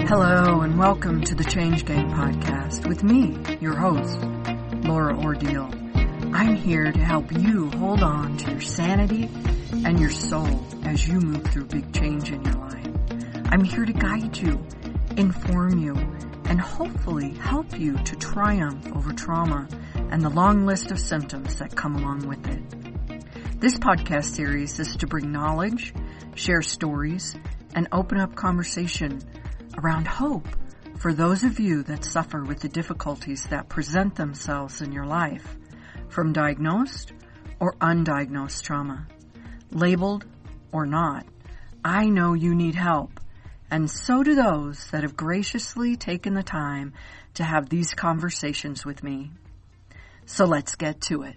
Hello and welcome to the Change Gang podcast with me, your host, Laura Ordile. I'm here to help you hold on to your sanity and your soul as you move through big change in your life. I'm here to guide you, inform you, and hopefully help you to triumph over trauma and the long list of symptoms that come along with it. This podcast series is to bring knowledge, share stories, and open up conversation around hope for those of you that suffer with the difficulties that present themselves in your life, from diagnosed or undiagnosed trauma. Labeled or not, I know you need help, and so do those that have graciously taken the time to have these conversations with me. So let's get to it.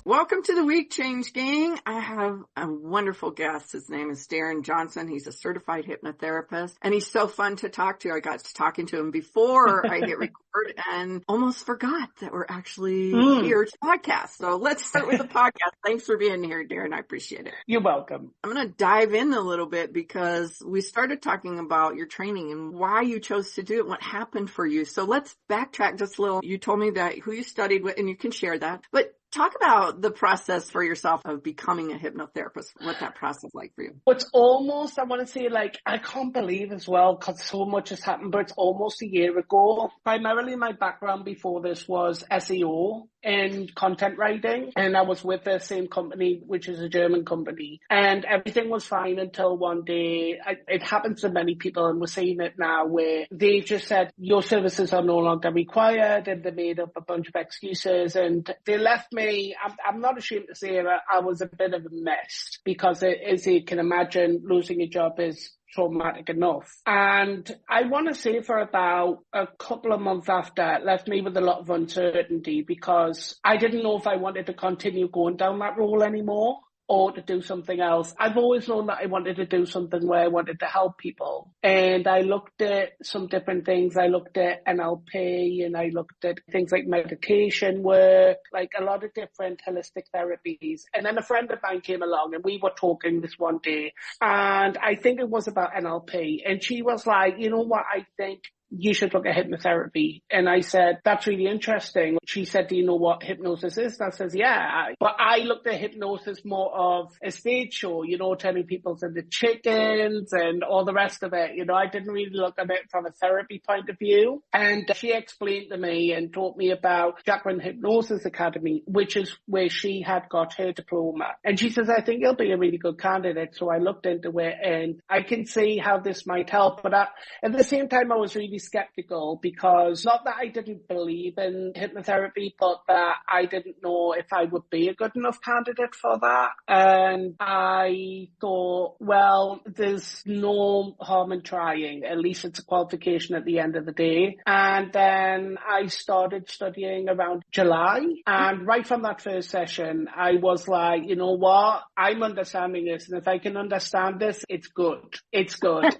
Welcome to the week, Change Gang. I have a wonderful guest. His name is Darren Johnson. He's a certified hypnotherapist, and he's so fun to talk to. I got to talking to him before I hit record and almost forgot that we're actually here to podcast. So let's start with the podcast. Thanks for being here, Darren. I appreciate it. You're welcome. I'm going to dive in a little bit because we started talking about your training and why you chose to do it, what happened for you. So let's backtrack just a little. You told me that who you studied with, and you can share that, but talk about the process for yourself of becoming a hypnotherapist, what that process was like for you. It's almost, I want to say, I can't believe as well, because so much has happened, but it's almost a year ago. Primarily my background before this was SEO and content writing, and I was with the same company, which is a German company, and everything was fine until one day, it happens to many people, and we're seeing it now, where they just said, your services are no longer required, and they made up a bunch of excuses, and they left me. I'm not ashamed to say that I was a bit of a mess, because as you can imagine, losing a job is traumatic enough. And I want to say for about a couple of months after, it left me with a lot of uncertainty, because I didn't know if I wanted to continue going down that role anymore or to do something else. I've always known that I wanted to do something where I wanted to help people. And I looked at some different things. I looked at NLP, and I looked at things like meditation work, like a lot of different holistic therapies. And then a friend of mine came along, and we were talking this one day, and I think it was about NLP. And she was like, you know what, I think you should look at hypnotherapy. And I said, that's really interesting. She said, do you know what hypnosis is? And I says, yeah. But I looked at hypnosis more of a stage show, turning people into chickens and all the rest of it. I didn't really look at it from a therapy point of view. And she explained to me and taught me about Chakra Hypnosis Academy, which is where she had got her diploma. And she says, I think you'll be a really good candidate. So I looked into it, and I can see how this might help. But at the same time, I was really skeptical, because not that I didn't believe in hypnotherapy, but that I didn't know if I would be a good enough candidate for that. And I thought, well, there's no harm in trying. At least it's a qualification at the end of the day. And then I started studying around July. And right from that first session, I was like, you know what? I'm understanding this. And if I can understand this, it's good. It's good.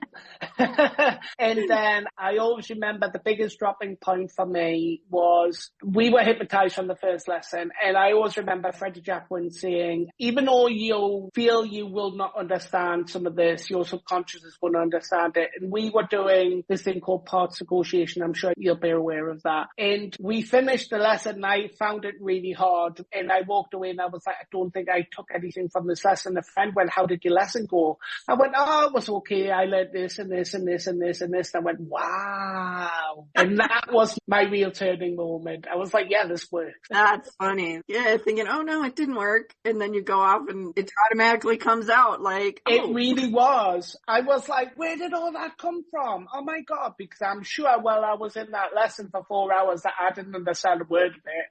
And then I always remember the biggest dropping point for me was we were hypnotized from the first lesson. And I always remember Freddie Jacquin saying, even though you feel you will not understand some of this, your subconscious is going to understand it. And we were doing this thing called parts negotiation. I'm sure you'll be aware of that. And we finished the lesson, and I found it really hard. And I walked away, and I was like, I don't think I took anything from this lesson. A friend went, how did your lesson go? I went, oh, it was okay. I learned this and this and this and this and this. And I went, wow. And that was my real turning moment. I was like, yeah, this works. That's funny. Yeah, thinking, oh no, it didn't work. And then you go off and it automatically comes out like, oh. It really was. I was like, where did all that come from? Oh my God. Because I'm sure while I was in that lesson for 4 hours that I didn't understand a word of it.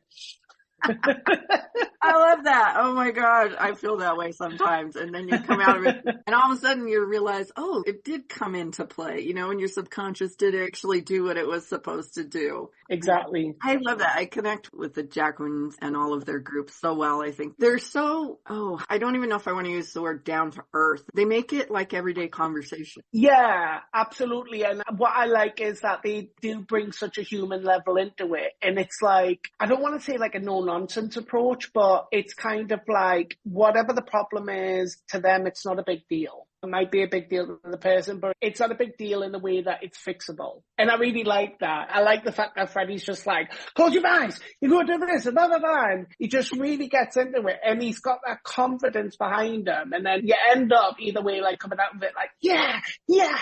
I love that. Oh my God. I feel that way sometimes. And then you come out of it and all of a sudden you realize, oh, it did come into play, and your subconscious did actually do what it was supposed to do. Exactly. I love that. I connect with the Jacquins and all of their groups so well. I think they're so, I don't even know if I want to use the word down to earth. They make it like everyday conversation. Yeah, absolutely. And what I like is that they do bring such a human level into it. And it's like, I don't want to say like a no-nonsense approach, but it's kind of like whatever the problem is, to them, it's not a big deal. It might be a big deal to the person, but it's not a big deal in the way that it's fixable. And I really like that. I like the fact that Freddie's just like, close your eyes, you go do this, and blah, blah, blah. And he just really gets into it. And he's got that confidence behind him. And then you end up either way, like coming out of it like, yeah,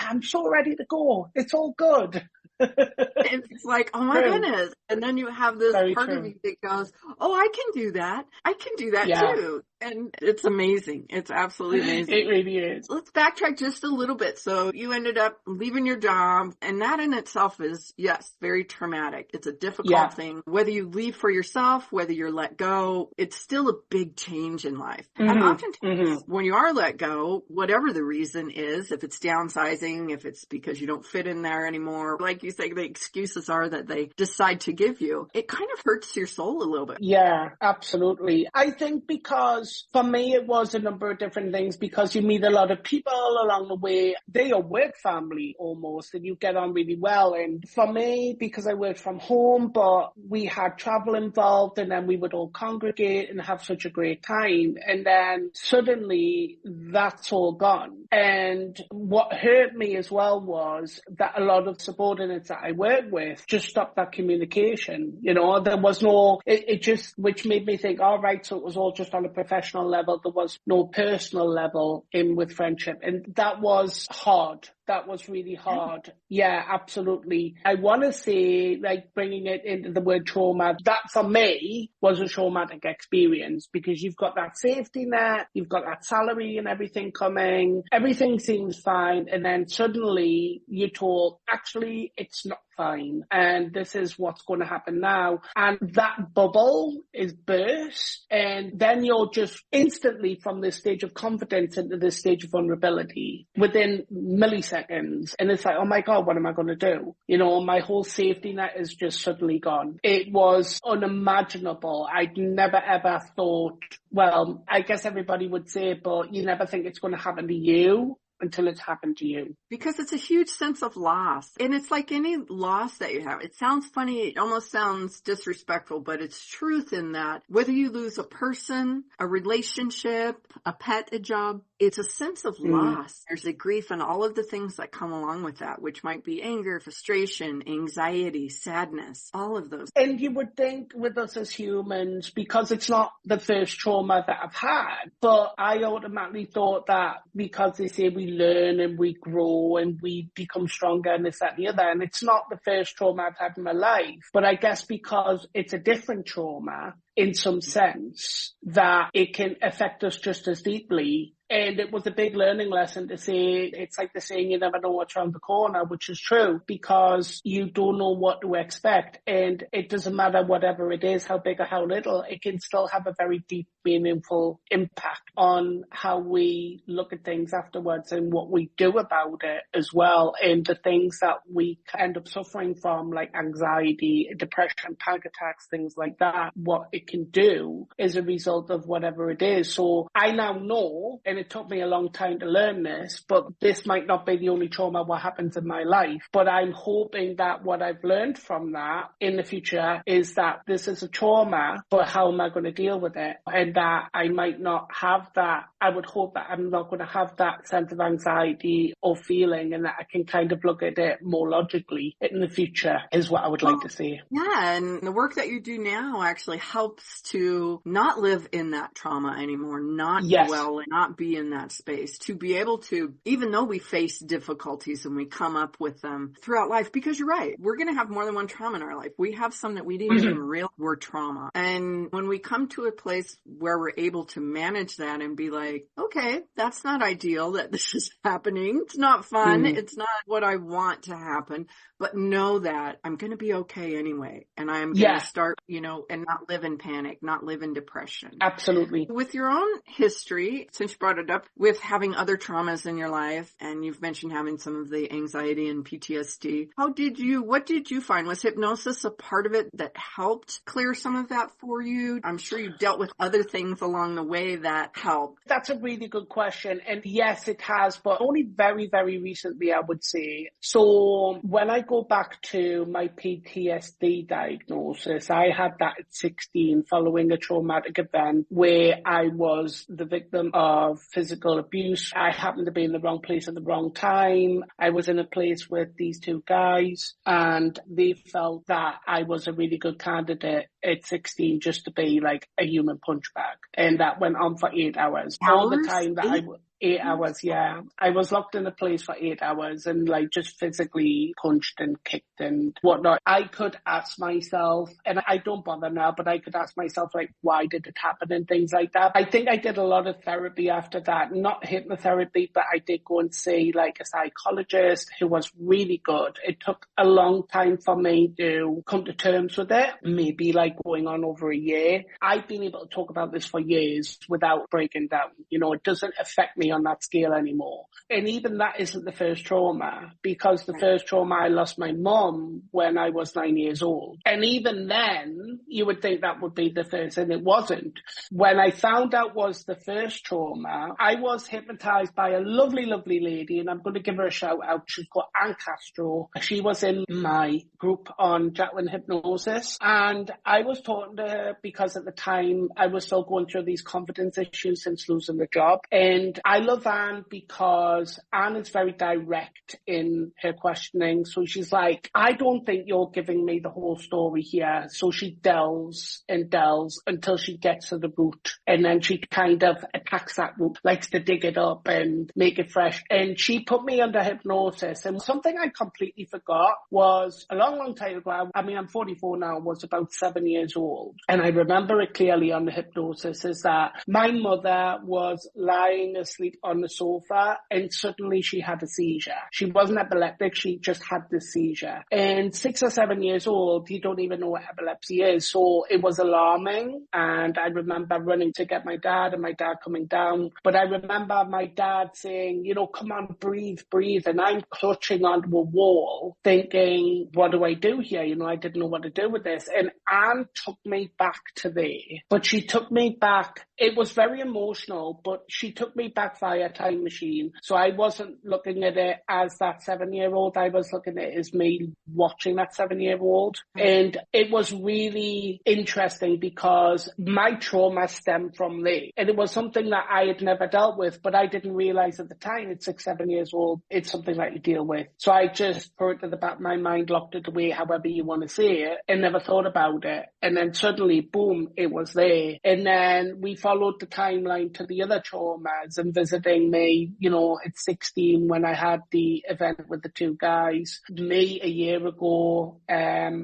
I'm so ready to go. It's all good. It's like, oh my goodness. And then you have this part of you that goes, oh, I can do that. I can do that too. And it's amazing. It's absolutely amazing. It really is. Let's backtrack just a little bit. So you ended up leaving your job, and that in itself is, yes, very traumatic. It's a difficult thing. Whether you leave for yourself, whether you're let go, it's still a big change in life. And oftentimes when you are let go, whatever the reason is, if it's downsizing, if it's because you don't fit in there anymore, like you say, the excuses are that they decide to give you, it kind of hurts your soul a little bit. Yeah, absolutely. I think because for me, it was a number of different things, because you meet a lot of people along the way. They're your work family almost, and you get on really well. And for me, because I worked from home, but we had travel involved, and then we would all congregate and have such a great time. And then suddenly that's all gone. And what hurt me as well was that a lot of subordinates that I worked with just stopped that communication. You know, there was no, it just, which made me think, all right, so it was all just on a professional level. There was no personal level in with friendship. And that was hard. That was really hard. Yeah, absolutely. I want to say, like, bringing it into the word trauma, that for me was a traumatic experience, because you've got that safety net, you've got that salary and everything coming, everything seems fine. And then suddenly you're told, actually, it's not fine. And this is what's going to happen now. And that bubble is burst. And then you're just instantly from this stage of confidence into this stage of vulnerability within milliseconds. And it's like, oh my God, what am I going to do? You know, my whole safety net is just suddenly gone. It was unimaginable. I'd never ever thought, well, I guess everybody would say, but you never think it's going to happen to you until it's happened to you. Because it's a huge sense of loss. And it's like any loss that you have. It sounds funny. It almost sounds disrespectful, but it's truth in that whether you lose a person, a relationship, a pet, a job, it's a sense of loss. There's a grief and all of the things that come along with that, which might be anger, frustration, anxiety, sadness, all of those. And you would think with us as humans, because it's not the first trauma that I've had, but I automatically thought that because they say we learn and we grow and we become stronger and this, that, and the other, and it's not the first trauma I've had in my life, but I guess because it's a different trauma in some sense, that it can affect us just as deeply. And it was a big learning lesson to say, it's like the saying, you never know what's around the corner, which is true, because you don't know what to expect. And it doesn't matter whatever it is, how big or how little, it can still have a very deep, meaningful impact on how we look at things afterwards and what we do about it as well. And the things that we end up suffering from, like anxiety, depression, panic attacks, things like that, what it can do as a result of whatever it is. So I now know, and it took me a long time to learn this, but this might not be the only trauma what happens in my life. But I'm hoping that what I've learned from that in the future is that this is a trauma, but how am I going to deal with it? And that I might not have that. I would hope that I'm not going to have that sense of anxiety or feeling, and that I can kind of look at it more logically in the future is what I would like to see. Yeah, and the work that you do now actually helps to not live in that trauma anymore, not dwell and not be in that space, to be able to, even though we face difficulties and we come up with them throughout life, because you're right, we're going to have more than one trauma in our life. We have some that we didn't even realize were trauma. And when we come to a place where we're able to manage that and be like, okay, that's not ideal that this is happening. It's not fun. It's not what I want to happen, but know that I'm going to be okay anyway. And I'm going to start, you know, and not live in panic, not live in depression. Absolutely. With your own history, since you brought it up, with having other traumas in your life, and you've mentioned having some of the anxiety and PTSD, what did you find? Was hypnosis a part of it that helped clear some of that for you? I'm sure you dealt with other things along the way that helped. That's a really good question. And yes, it has, but only very, very recently, I would say. So when I go back to my PTSD diagnosis, I had that at 16 following a traumatic event where I was the victim of physical abuse. I happened to be in the wrong place at the wrong time. I was in a place with these two guys, and they felt that I was a really good candidate at 16 just to be like a human punch bag. And that went on for 8 hours. All the time that 8 hours, yeah. I was locked in a place for 8 hours and like just physically punched and kicked and whatnot. I could ask myself, and I don't bother now, but I could ask myself, like, why did it happen and things like that. I think I did a lot of therapy after that, not hypnotherapy, but I did go and see like a psychologist who was really good. It took a long time for me to come to terms with it, maybe like going on over a year. I've been able to talk about this for years without breaking down. You know, it doesn't affect me on that scale anymore. And even that isn't the first trauma, because the first trauma, I lost my mom when I was 9 years old. And even then, you would think that would be the first, and it wasn't. When I found out was the first trauma, I was hypnotized by a lovely, lovely lady, and I'm going to give her a shout out. She's called Anne Castro. She was in my group on Jacqueline Hypnosis, and I was talking to her because at the time I was still going through these confidence issues since losing the job. And I love Anne because Anne is very direct in her questioning. So she's like, I don't think you're giving me the whole story here. So she delves and delves until she gets to the root. And then she kind of attacks that root, likes to dig it up and make it fresh. And she put me under hypnosis. And something I completely forgot was a long, long time ago. I mean, I'm 44 now, was about 7 years old. And I remember it clearly on the hypnosis is that my mother was lying asleep on the sofa and suddenly she had a seizure. She wasn't epileptic, she just had this seizure. And 6 or 7 years old, you don't even know what epilepsy is. So it was alarming. And I remember running to get my dad and my dad coming down. But I remember my dad saying, you know, come on, breathe, breathe. And I'm clutching onto a wall thinking, what do I do here? You know, I didn't know what to do with this. And Anne took me back to there. But she took me back. It was very emotional, but she took me back via a time machine. So I wasn't looking at it as that 7-year-old. I was looking at it as me watching that 7-year-old. And it was really interesting because my trauma stemmed from there. And it was something that I had never dealt with, but I didn't realize at the time, at 6, 7 years old, it's something that you deal with. So I just put it to the back of my mind, locked it away, however you want to say it, and never thought about it. And then suddenly, boom, it was there. And then we followed the timeline to the other traumas and visiting me, you know, at 16 when I had the event with the two guys, me a year ago,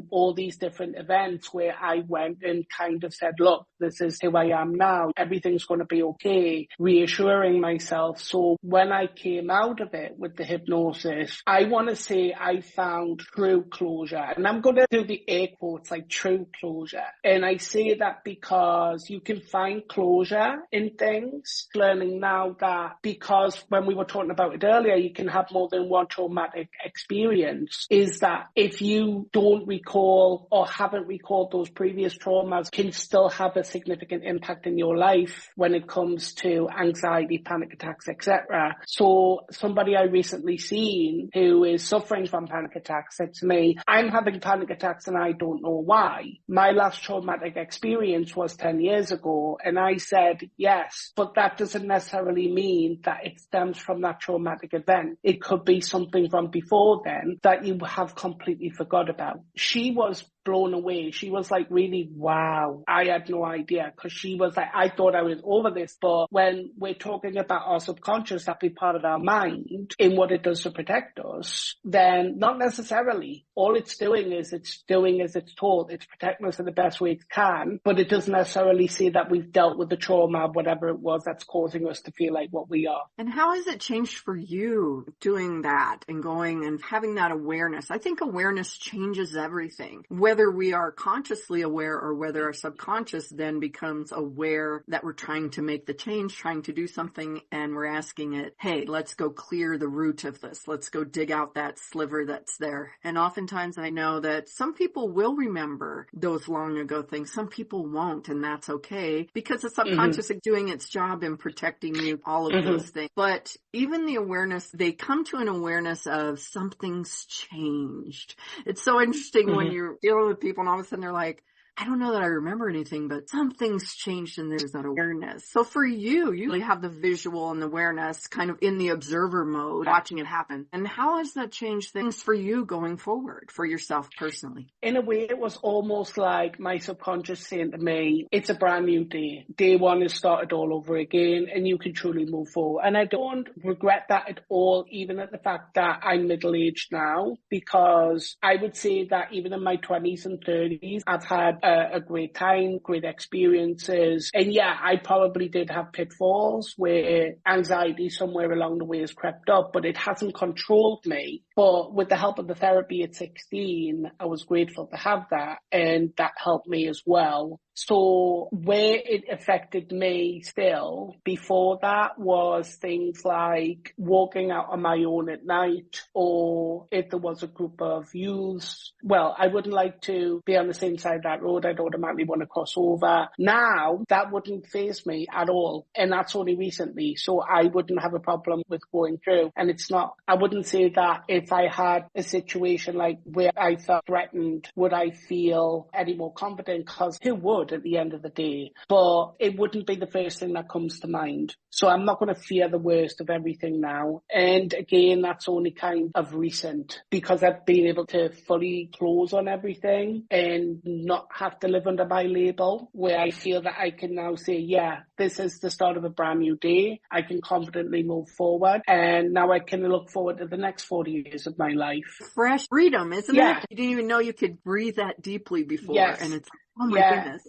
all these different events where I went and kind of said, look, this is who I am now. Everything's going to be okay, reassuring myself. So when I came out of it with the hypnosis, I want to say I found true closure. And I'm going to do the air quotes, like true closure. And I say that because you can find closure in things. Learning now that because when we were talking about it earlier, you can have more than one traumatic experience, is that if you don't recall or haven't recalled those previous traumas, can still have a significant impact in your life when it comes to anxiety, panic attacks, etc. So somebody I recently seen who is suffering from panic attacks said to me, I'm having panic attacks and I don't know why. My last traumatic experience was 10 years ago. And I said, yes, but that doesn't necessarily mean that it stems from that traumatic event. It could be something from before then that you have completely forgot about. She was blown away. She was like, really, wow. I had no idea, because she was like, I thought I was over this. But when we're talking about our subconscious, that be part of our mind in what it does to protect us, then not necessarily. All it's doing is it's doing as it's told. It's protecting us in the best way it can, but it doesn't necessarily say that we've dealt with the trauma, whatever it was that's causing us to feel like what we are. And how has it changed for you doing that and going and having that awareness? I think awareness changes everything. Whether we are consciously aware or whether our subconscious then becomes aware that we're trying to make the change, trying to do something, and we're asking it, hey, let's go clear the root of this. Let's go dig out that sliver that's there. And oftentimes I know that some people will remember those long ago things. Some people won't, and that's okay, because the subconscious is doing its job in protecting you, all of those things. But even the awareness, they come to an awareness of something's changed. It's so interesting when you're dealing with people and all of a sudden they're like, I don't know that I remember anything, but something's changed and there's that awareness. So for you really have the visual and the awareness kind of in the observer mode, watching it happen. And how has that changed things for you going forward, for yourself personally? In a way, it was almost like my subconscious saying to me, it's a brand new day. Day one is started all over again and you can truly move forward. And I don't regret that at all, even at the fact that I'm middle-aged now, because I would say that even in my 20s and 30s, I've had a great time, great experiences. And yeah, I probably did have pitfalls where anxiety somewhere along the way has crept up, but it hasn't controlled me. But with the help of the therapy at 16, I was grateful to have that, and that helped me as well. So where it affected me still before that was things like walking out on my own at night, or if there was a group of youths, well, I wouldn't like to be on the same side of that road. I'd automatically want to cross over. Now that wouldn't faze me at all. And that's only recently. So I wouldn't have a problem with going through. And it's not, I wouldn't say that if I had a situation like where I felt threatened, would I feel any more confident? Because who would at the end of the day? But it wouldn't be the first thing that comes to mind. So I'm not going to fear the worst of everything now. And again, that's only kind of recent because I've been able to fully close on everything and not have to live under my label, where I feel that I can now say, yeah, this is the start of a brand new day. I can confidently move forward. And now I can look forward to the next 40 years of my life. Fresh freedom, isn't it? You didn't even know you could breathe that deeply before. Yes. And it's, oh my goodness.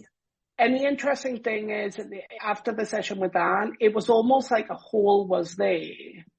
And the interesting thing is, after the session with Anne, it was almost like a hole was there,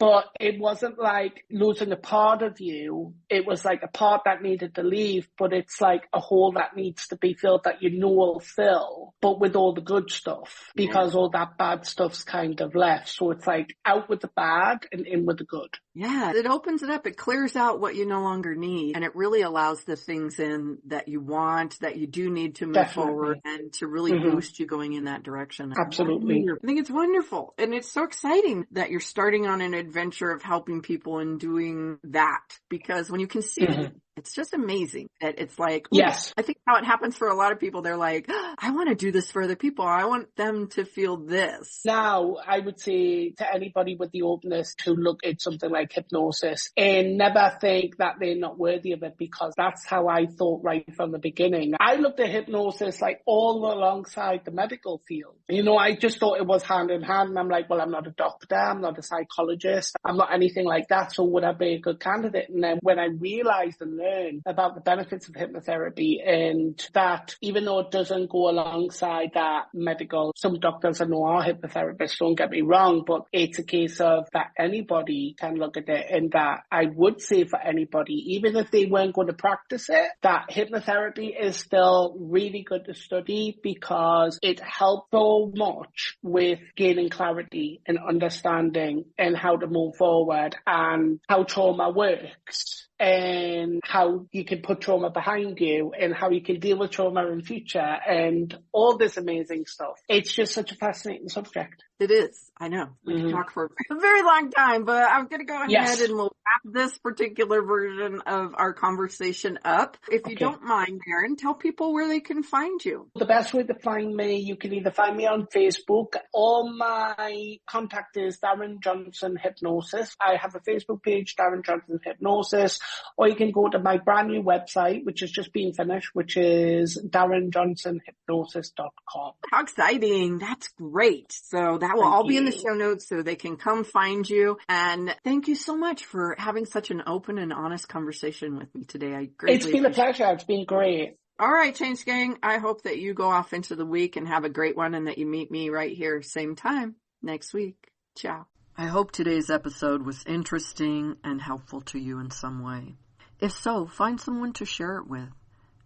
but it wasn't like losing a part of you. It was like a part that needed to leave, but it's like a hole that needs to be filled that you know will fill, but with all the good stuff, because all that bad stuff's kind of left. So it's like out with the bad and in with the good. Yeah, it opens it up. It clears out what you no longer need, and it really allows the things in that you want, that you do need to move forward, and to really boost you going in that direction. Absolutely. I think it's wonderful. And it's so exciting that you're starting on an adventure of helping people and doing that, because when you can see it, it's just amazing that it's like, yes, I think how it happens for a lot of people, they're like, I want to do this for other people. I want them to feel this. Now, I would say to anybody with the openness to look at something like hypnosis and never think that they're not worthy of it, because that's how I thought right from the beginning. I looked at hypnosis like all alongside the medical field. You know, I just thought it was hand in hand. And I'm like, well, I'm not a doctor. I'm not a psychologist. I'm not anything like that. So would I be a good candidate? And then when I realized and learned about the benefits of hypnotherapy, and that even though it doesn't go alongside that medical, some doctors I know are hypnotherapists, don't get me wrong, but it's a case of that anybody can look at it, and that I would say for anybody, even if they weren't going to practice it, that hypnotherapy is still really good to study, because it helps so much with gaining clarity and understanding and how to move forward and how trauma works, and how you can put trauma behind you and how you can deal with trauma in future and all this amazing stuff. It's just such a fascinating subject. It is. I know. We can talk for a very long time, but I'm going to go ahead and we'll wrap this particular version of our conversation up. If you don't mind, Darren, tell people where they can find you. The best way to find me, you can either find me on Facebook. All my contact is Darren Johnson Hypnosis. I have a Facebook page, Darren Johnson Hypnosis, or you can go to my brand new website, which has just been finished, which is darrenjohnsonhypnosis.com. How exciting. That's great. So that will all be in the show notes so they can come find you. And thank you so much for having such an open and honest conversation with me today. I greatly It's been a pleasure. It's been great. All right, Change Gang. I hope that you go off into the week and have a great one, and that you meet me right here, same time next week. Ciao. I hope today's episode was interesting and helpful to you in some way. If so, find someone to share it with.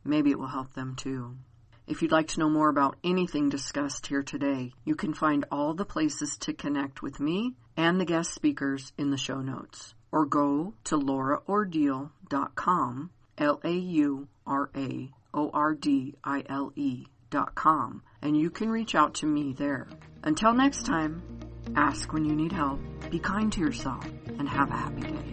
Maybe it will help them too. If you'd like to know more about anything discussed here today, you can find all the places to connect with me and the guest speakers in the show notes. Or go to lauraordile.com, LauraOrdile.com, and you can reach out to me there. Until next time, ask when you need help, be kind to yourself, and have a happy day.